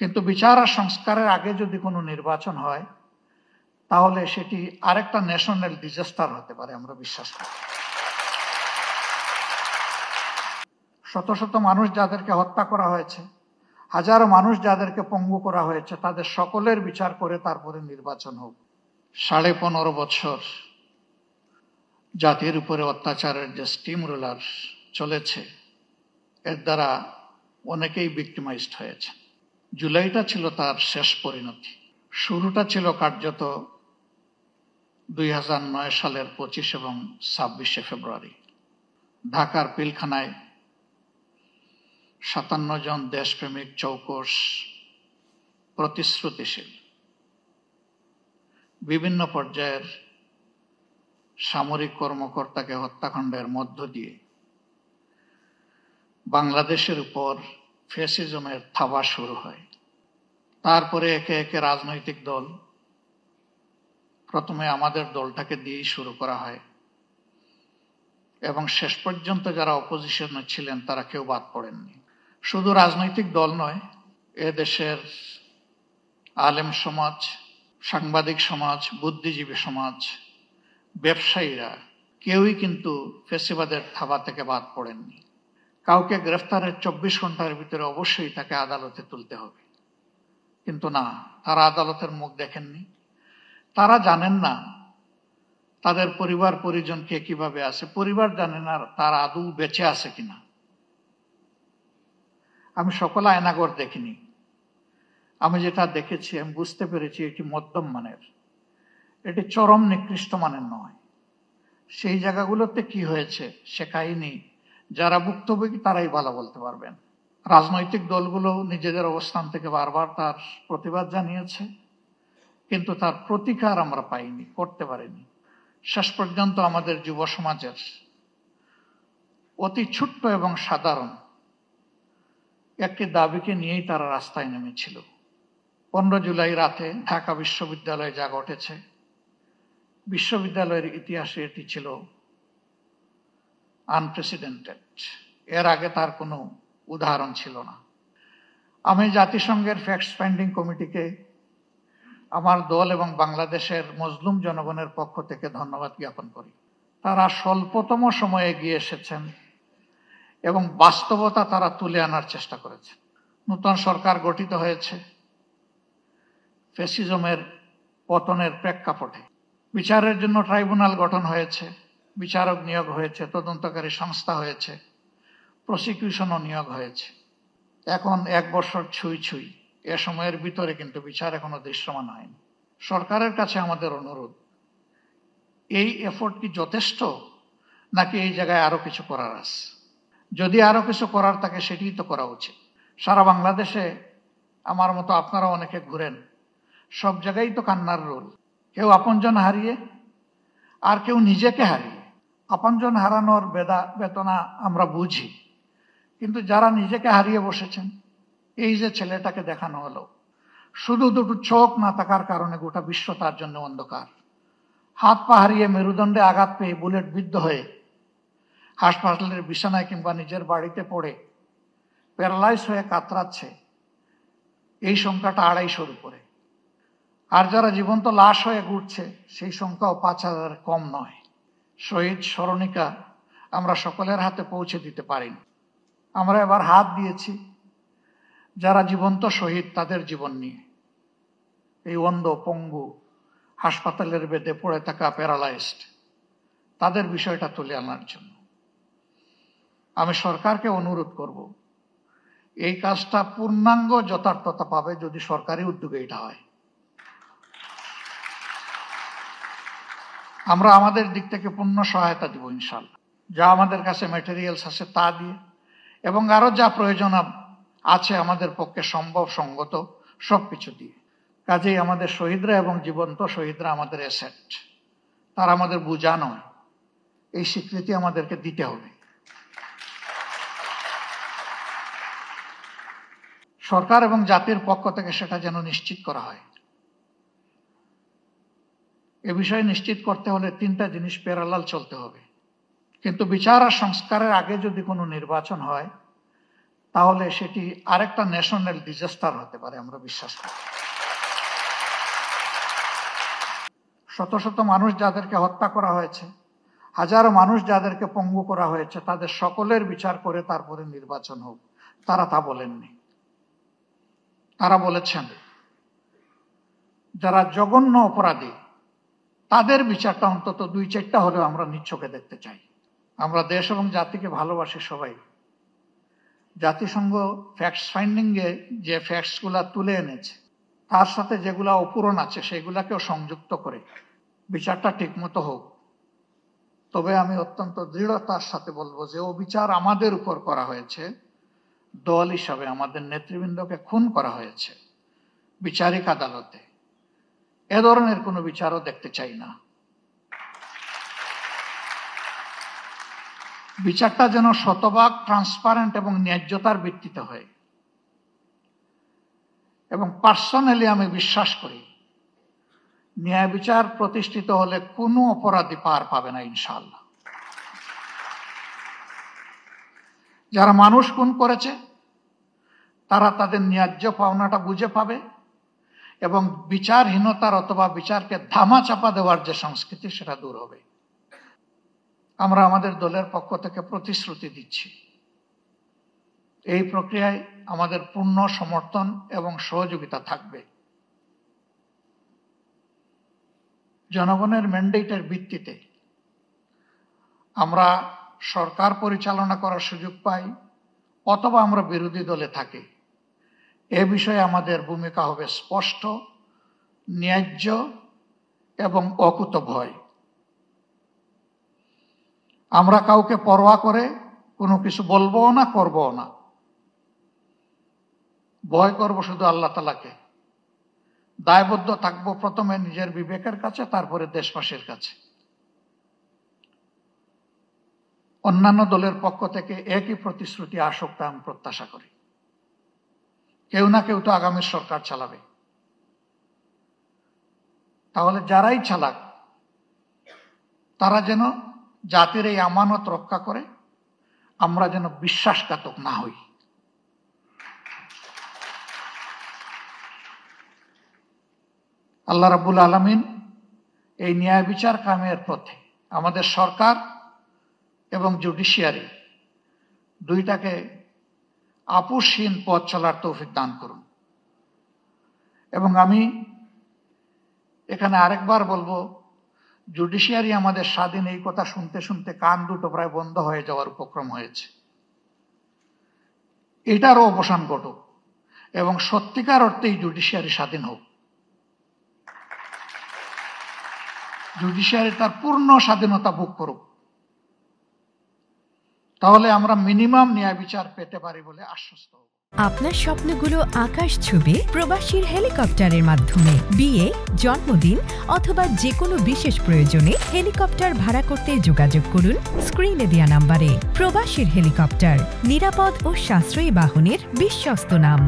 কিন্তু বিচার আর সংস্কারের আগে যদি কোনো নির্বাচন হয় তাহলে সেটি আরেকটা ন্যাশনাল ডিজাস্টার হতে পারে, আমরা বিশ্বাস করি। শত শত মানুষ যাদেরকে হত্যা করা হয়েছে, হাজারো মানুষ যাদেরকে পঙ্গু করা হয়েছে, তাদের সকলের বিচার করে তারপরে নির্বাচন হোক। 15.5 বছর জাতির উপরে অত্যাচারের যে স্টিম রোলার চলেছে, এর দ্বারা অনেকেই ভিক্টিমাইজড হয়েছে। জুলাইটা ছিল তার শেষ পরিণতি। শুরুটা ছিল কার্যত 2009 সালের 25 এবং 26 ফেব্রুয়ারি। ঢাকার পিলখানায় 57 জন দেশপ্রেমিক চৌকস, প্রতিশ্রুতিশীল, বিভিন্ন পর্যায়ের সামরিক কর্মকর্তাকে হত্যাকাণ্ডের মধ্য দিয়ে বাংলাদেশের উপর ফ্যাসিজমের থাবা শুরু হয়। তারপরে একে একে রাজনৈতিক দল, প্রথমে আমাদের দলটাকে দিয়েই শুরু করা হয় এবং শেষ পর্যন্ত যারা অপোজিশনে ছিলেন তারা কেউ বাদ পড়েননি। শুধু রাজনৈতিক দল নয়, এ দেশের আলেম সমাজ, সাংবাদিক সমাজ, বুদ্ধিজীবী সমাজ, ব্যবসায়ীরা কেউই কিন্তু ফ্যাসিবাদের থাবা থেকে বাদ পড়েননি। কাউকে গ্রেফতারের 24 ঘন্টার ভিতরে অবশ্যই তাকে আদালতে তুলতে হবে, কিন্তু না, তারা আদালতের মুখ দেখেননি। তারা জানেন না তাদের পরিবার পরিজন কে কিভাবে আছে, পরিবার জানে না তারা আদৌ বেঁচে আছে কিনা। আমি সকল আয়নাঘর দেখিনি, আমি যেটা দেখেছি আমি বুঝতে পেরেছি এটি মধ্যম মানের, এটি চরম নিকৃষ্ট মানের নয়। সেই জায়গাগুলোতে কি হয়েছে সে কাহিনী যারা ভুক্তভোগী তারাই ভালো বলতে পারবেন। রাজনৈতিক দলগুলো নিজেদের অবস্থান থেকে বারবার তার প্রতিবাদ জানিয়েছে, কিন্তু তার প্রতিকার আমরা পাইনি, করতে পারিনি। শেষ পর্যন্ত আমাদের যুব সমাজের অতি ছোট্ট এবং সাধারণ একটি দাবিকে নিয়েই তারা রাস্তায় নেমেছিল। 15 জুলাই রাতে ঢাকা বিশ্ববিদ্যালয়ে যা ঘটেছে, বিশ্ববিদ্যালয়ের ইতিহাসে এটি ছিল আনপ্রেসিডেন্টেড। এর আগে তার কোনো উদাহরণ ছিল না। আমি জাতিসংঘের ফ্যাক্ট ফাইন্ডিং কমিটিকে আমার দল এবং বাংলাদেশের মজলুম জনগণের পক্ষ থেকে ধন্যবাদ জ্ঞাপন করি। তারা স্বল্পতম সময়ে এগিয়ে এসেছেন এবং বাস্তবতা তারা তুলে আনার চেষ্টা করেছে। নতুন সরকার গঠিত হয়েছে ফ্যাসিজমের পতনের প্রেক্ষাপটে। বিচারের জন্য ট্রাইব্যুনাল গঠন হয়েছে, বিচারক নিয়োগ হয়েছে, তদন্তকারী সংস্থা হয়েছে, প্রসিকিউশনও নিয়োগ হয়েছে। এখন 1 বছর ছুঁই ছুঁই, এ সময়ের ভিতরে কিন্তু বিচার এখনো দৃশ্যমান হয়নি। সরকারের কাছে আমাদের অনুরোধ, এই এফোর্ট কি যথেষ্ট, নাকি এই জায়গায় আরো কিছু করার আছে? যদি আরো কিছু করার থাকে সেটি তো করা উচিত। সারা বাংলাদেশে আমার মতো আপনারা অনেকে ঘুরেন, সব জায়গায় তো কান্নার রোল। কেউ আপনজন হারিয়ে, আর কেউ নিজেকে হারিয়ে। আপনজন হারানোর বেদনা আমরা বুঝি, কিন্তু যারা নিজেকে হারিয়ে বসেছেন, এই যে ছেলেটাকে দেখানো হলো, শুধু দুটো চোখ না থাকার কারণে গোটা বিশ্ব তার জন্য অন্ধকার। হাত পা হারিয়ে, মেরুদণ্ডে আঘাত পেয়ে, বুলেট বিদ্ধ হয়ে হাসপাতালের বিছানায় কিংবা নিজের বাড়িতে পড়ে প্যারালাইজ হয়ে কাতরাচ্ছে, এই সংখ্যাটা 250-র উপরে। আর যারা জীবন্ত লাশ হয়ে ঘুরছে সেই সংখ্যাও 5000 কম নয়। শহীদ স্মরণিকা আমরা সকলের হাতে পৌঁছে দিতে পারিনি। আমরা এবার হাত দিয়েছি যারা জীবন্ত শহীদ তাদের জীবন নিয়ে, এই অন্ধ, পঙ্গু, হাসপাতালের বেডে পড়ে থাকা প্যারালাইজড, তাদের বিষয়টা তুলে আনার জন্য। আমি সরকারকে অনুরোধ করব, এই কাজটা পূর্ণাঙ্গ যথার্থতা পাবে যদি সরকারি উদ্যোগে এটা হয়। আমরা আমাদের দিক থেকে পূর্ণ সহায়তা দিব ইনশাআল্লাহ, যা আমাদের কাছে ম্যাটেরিয়ালস আছে তা দিয়ে, এবং আরো যা প্রয়োজন আছে আমাদের পক্ষে সম্ভব সঙ্গত সবকিছু দিয়ে। কাজেই আমাদের শহীদরা এবং জীবন্ত শহীদরা আমাদের অ্যাসেট, তারা আমাদের বোঝা নয়, এই স্বীকৃতি আমাদেরকে দিতে হবে। সরকার এবং জাতির পক্ষ থেকে সেটা যেন নিশ্চিত করা হয়। এ বিষয়ে নিশ্চিত করতে হলে 3টা জিনিস প্যারালাল চলতে হবে। কিন্তু বিচার আর সংস্কারের আগে যদি কোনো নির্বাচন হয় তাহলে সেটি আরেকটা ন্যাশনাল ডিজাস্টার হতে পারে, আমরা বিশ্বাস করি। শত শত মানুষ যাদেরকে হত্যা করা হয়েছে, হাজারো মানুষ যাদেরকে পঙ্গু করা হয়েছে, তাদের সকলের বিচার করে তারপরে নির্বাচন হোক, তারা তা বলেননি। তারা বলেছেন যারা জঘন্য অপরাধী তাদের বিচারটা অন্তত 2-4টা হলেও আমরা নিচ্ছকে দেখতে চাই। আমরা দেশ এবং জাতিকে ভালোবাসি সবাই। জাতিসংঘ ফ্যাক্টস ফাইন্ডিং এ যে ফ্যাক্টস গুলা তুলে এনেছে তার সাথে যেগুলা অপূরণ আছে সেগুলাকেও সংযুক্ত করে বিচারটা ঠিকমতো হোক। তবে আমি অত্যন্ত দৃঢ়তার সাথে বলবো যে ও বিচার আমাদের উপর করা হয়েছে, দল হিসাবে আমাদের নেতৃবৃন্দকে খুন করা হয়েছে বিচারিক আদালতে। এ ধরনের কোনো বিচারও দেখতে চাই না। বিচারটা যেন শতভাগ ট্রান্সপারেন্ট এবং ন্যায্যতার ভিত্তিতে হয়। এবং পার্সোনালি আমি বিশ্বাস করি ন্যায় বিচার প্রতিষ্ঠিত হলে কোনো অপরাধী পার পাবে না ইনশাআল্লাহ। যারা মানুষ খুন করেছে তারা তাদের ন্যায্য পাওনাটা বুঝে পাবে এবং বিচারহীনতার অথবা বিচারকে ধামাচাপা দেওয়ার যে সংস্কৃতি সেটা দূর হবে। আমরা আমাদের দলের পক্ষ থেকে প্রতিশ্রুতি দিচ্ছি এই প্রক্রিয়ায় আমাদের পূর্ণ সমর্থন এবং সহযোগিতা থাকবে। জনগণের ম্যান্ডেটের ভিত্তিতে আমরা সরকার পরিচালনা করার সুযোগ পাই অথবা আমরা বিরোধী দলে থাকি, এ বিষয়ে আমাদের ভূমিকা হবে স্পষ্ট, ন্যায্য এবং অকুতভয়। আমরা কাউকে পরোয়া করে কোনো কিছু বলবো না, করবো না। ভয় করব শুধু আল্লাহ তাআলাকে। দায়বদ্ধ থাকবো প্রথমে নিজের বিবেকের কাছে, তারপরে দেশবাসীর কাছে। অন্যান্য দলের পক্ষ থেকে একই প্রতিশ্রুতি আসুক তা আমি প্রত্যাশা করি। কেউ না কেউ তো আগামী সরকার চালাবে। তাহলে যারাই চালাক তারা যেন জাতির এই আমানত রক্ষা করে, আমরা যেন বিশ্বাসঘাতক না হই। আল্লাহ রাব্বুল আলামিন এই ন্যায় বিচার কায়েমের পথে আমাদের সরকার এবং জুডিশিয়ারি দুইটাকে আপোষহীন পথ চলার তৌফিক দান করুন। এবং আমি এখানে আরেকবার বলবো, জুডিশিয়ারি আমাদের স্বাধীন, এই কথা শুনতে শুনতে কান দুটো প্রায় বন্ধ হয়ে যাওয়ার উপক্রম হয়েছে। এটারও অবসান ঘটুক এবং সত্যিকার অর্থেই জুডিশিয়ারি স্বাধীন হোক। জুডিশিয়ারি তার পূর্ণ স্বাধীনতা ভোগ করুক, তাহলে আমরা মিনিমাম ন্যায় বিচার পেতে পারি বলে আশ্বস্ত হব। আপনার স্বপ্নগুলো আকাশ ছুবে প্রবাসীর হেলিকপ্টারের মাধ্যমে। বিয়ে, জন্মদিন অথবা যে কোনো বিশেষ প্রয়োজনে হেলিকপ্টার ভাড়া করতে যোগাযোগ করুন স্ক্রিনে দেয়া নাম্বারে। প্রবাসীর হেলিকপ্টার, নিরাপদ ও সাশ্রয়ী বাহনের বিশ্বস্ত নাম।